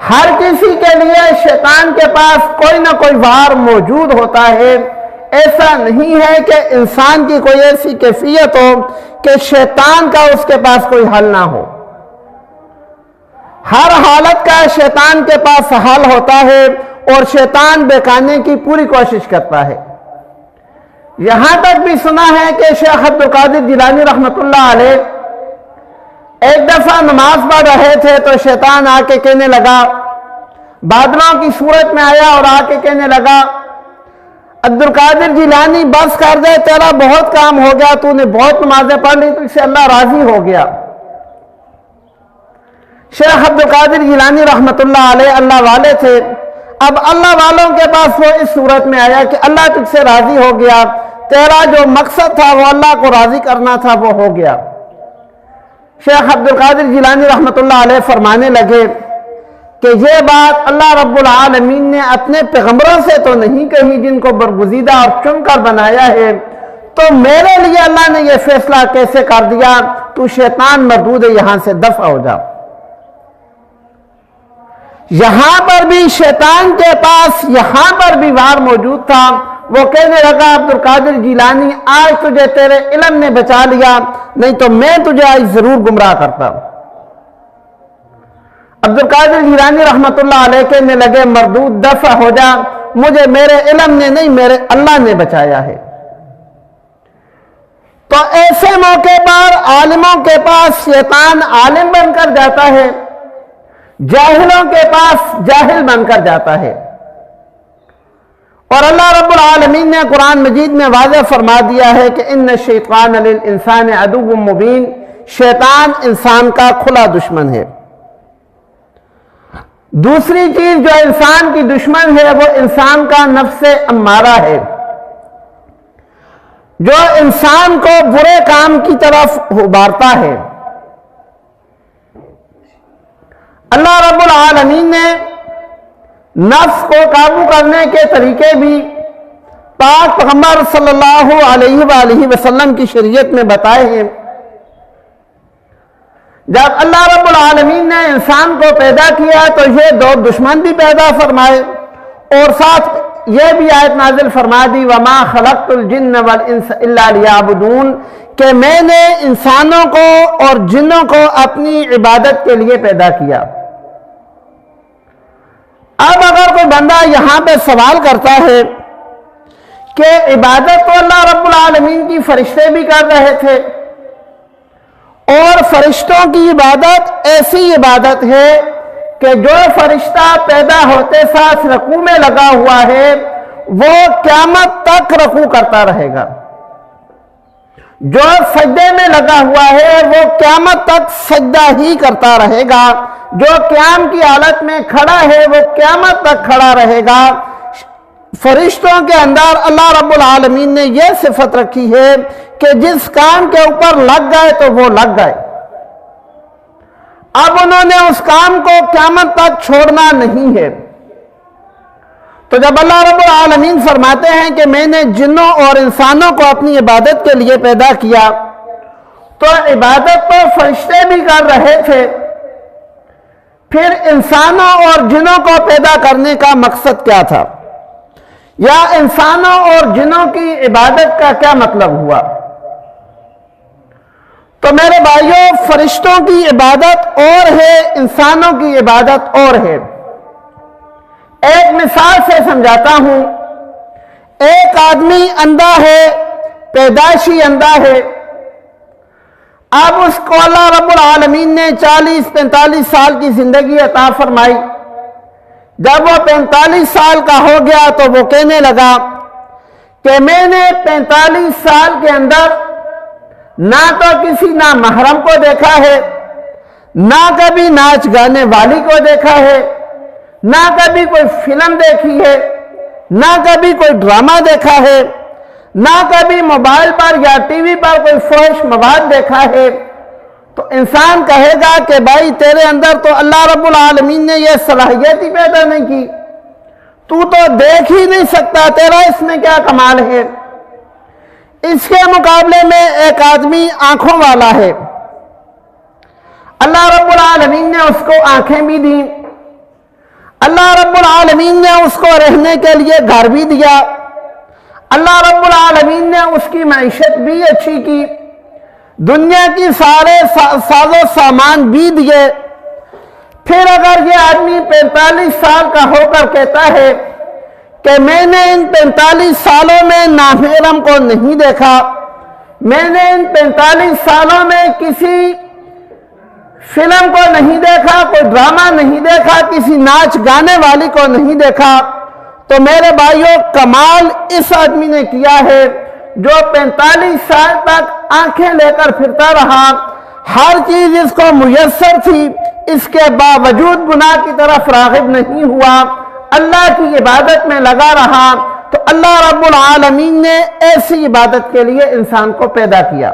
ہر کسی کے لیے شیطان کے پاس کوئی نہ کوئی وار موجود ہوتا ہے۔ ایسا نہیں ہے کہ انسان کی کوئی ایسی کیفیت ہو کہ شیطان کا اس کے پاس کوئی حل نہ ہو۔ ہر حالت کا شیطان کے پاس حل ہوتا ہے اور شیطان بہکانے کی پوری کوشش کرتا ہے۔ یہاں تک بھی سنا ہے کہ شیخ عبد القادر جیلانی رحمۃ اللہ علیہ ایک دفعہ نماز پڑھ رہے تھے تو شیطان آ کے کہنے لگا، بادلوں کی صورت میں آیا اور آ کے کہنے لگا، عبد القادر جیلانی بس کر دے، تیرا بہت کام ہو گیا، تو نے بہت نمازیں پڑھ لی، تو اس سے اللہ راضی ہو گیا۔ شیخ عبد القادر جیلانی رحمۃ اللہ علیہ اللہ والے تھے۔ اب اللہ والوں کے پاس وہ اس صورت میں آیا کہ اللہ تجھ سے راضی ہو گیا، تیرا جو مقصد تھا وہ اللہ کو راضی کرنا تھا وہ ہو گیا۔ شیخ عبد القادر جیلانی رحمۃ اللہ علیہ فرمانے لگے کہ یہ بات اللہ رب العالمین نے اپنے پیغمبروں سے تو نہیں کہی جن کو برگزیدہ اور چن کر بنایا ہے، تو میرے لیے اللہ نے یہ فیصلہ کیسے کر دیا؟ تو شیطان مردود ہے، یہاں سے دفع ہو جا۔ یہاں پر بھی شیطان کے پاس یہاں پر بھی وار موجود تھا۔ وہ کہنے لگا، عبد القادر جیلانی آج تجھے تیرے علم نے بچا لیا، نہیں تو میں تجھے آج ضرور گمراہ کرتا۔ عبد القادر جیلانی رحمۃ اللہ علیہ کہنے لگے، مردود دفع ہو جا، مجھے میرے علم نے نہیں، میرے اللہ نے بچایا ہے۔ تو ایسے موقع پر عالموں کے پاس شیطان عالم بن کر جاتا ہے، جاہلوں کے پاس جاہل بن کر جاتا ہے۔ اور اللہ رب العالمین نے قرآن مجید میں واضح فرما دیا ہے کہ ان الشیطان للانسان عدو مبین، شیطان انسان کا کھلا دشمن ہے۔ دوسری چیز جو انسان کی دشمن ہے وہ انسان کا نفس امارہ ہے، جو انسان کو برے کام کی طرف ابھارتا ہے۔ اللہ رب العالمین نے نفس کو قابو کرنے کے طریقے بھی پاک پیغمبر صلی اللہ علیہ وآلہ وسلم کی شریعت میں بتائے ہیں۔ جب اللہ رب العالمین نے انسان کو پیدا کیا تو یہ دو دشمن بھی پیدا فرمائے، اور ساتھ یہ بھی آیت نازل فرما دی، وَمَا خَلَقْتُ الْجِنَّ وَالْإِنسَ إِلَّا لِيَعْبُدُونَ، کہ میں نے انسانوں کو اور جنوں کو اپنی عبادت کے لیے پیدا کیا۔ اب اگر کوئی بندہ یہاں پہ سوال کرتا ہے کہ عبادت تو اللہ رب العالمین کی فرشتے بھی کر رہے تھے، اور فرشتوں کی عبادت ایسی عبادت ہے کہ جو فرشتہ پیدا ہوتے ساتھ رکوع میں لگا ہوا ہے وہ قیامت تک رکوع کرتا رہے گا، جو سجدے میں لگا ہوا ہے وہ قیامت تک سجدہ ہی کرتا رہے گا، جو قیام کی حالت میں کھڑا ہے وہ قیامت تک کھڑا رہے گا۔ فرشتوں کے اندر اللہ رب العالمین نے یہ صفت رکھی ہے کہ جس کام کے اوپر لگ گئے تو وہ لگ گئے، اب انہوں نے اس کام کو قیامت تک چھوڑنا نہیں ہے۔ تو جب اللہ رب العالمین فرماتے ہیں کہ میں نے جنوں اور انسانوں کو اپنی عبادت کے لیے پیدا کیا، تو عبادت تو فرشتے بھی کر رہے تھے، پھر انسانوں اور جنوں کو پیدا کرنے کا مقصد کیا تھا، یا انسانوں اور جنوں کی عبادت کا کیا مطلب ہوا؟ تو میرے بھائیوں، فرشتوں کی عبادت اور ہے، انسانوں کی عبادت اور ہے۔ ایک مثال سے سمجھاتا ہوں۔ ایک آدمی اندھا ہے، پیدائشی اندھا ہے، اب اس کو اللہ رب العالمین نے 40-45 سال کی زندگی عطا فرمائی۔ جب وہ 45 سال کا ہو گیا تو وہ کہنے لگا کہ میں نے 45 سال کے اندر نہ تو کسی نامحرم کو دیکھا ہے، نہ کبھی ناچ گانے والی کو دیکھا ہے، نہ کبھی کوئی فلم دیکھی ہے، نہ کبھی کوئی ڈرامہ دیکھا ہے، نہ کبھی موبائل پر یا ٹی وی پر کوئی فحش مواد دیکھا ہے۔ تو انسان کہے گا کہ بھائی تیرے اندر تو اللہ رب العالمین نے یہ صلاحیت ہی پیدا نہیں کی، تو دیکھ ہی نہیں سکتا، تیرا اس میں کیا کمال ہے؟ اس کے مقابلے میں ایک آدمی آنکھوں والا ہے، اللہ رب العالمین نے اس کو آنکھیں بھی دیں، اللہ رب العالمین نے اس کو رہنے کے لیے گھر بھی دیا، اللہ رب العالمین نے اس کی معیشت بھی اچھی کی، دنیا کی سارے ساز و سامان بھی دیے۔ پھر اگر یہ آدمی 45 سال کا ہو کر کہتا ہے کہ میں نے ان 45 سالوں میں نامحرم کو نہیں دیکھا، میں نے ان 45 سالوں میں کسی فلم کو نہیں دیکھا، کوئی ڈرامہ نہیں دیکھا، کسی ناچ گانے والی کو نہیں دیکھا، تو میرے بھائیوں کمال اس آدمی نے کیا ہے جو 45 سال تک آنکھیں لے کر پھرتا رہا، ہر چیز اس کو میسر تھی، اس کے باوجود گناہ کی طرف راغب نہیں ہوا، اللہ کی عبادت میں لگا رہا، تو اللہ رب العالمین نے ایسی عبادت کے لیے انسان کو پیدا کیا۔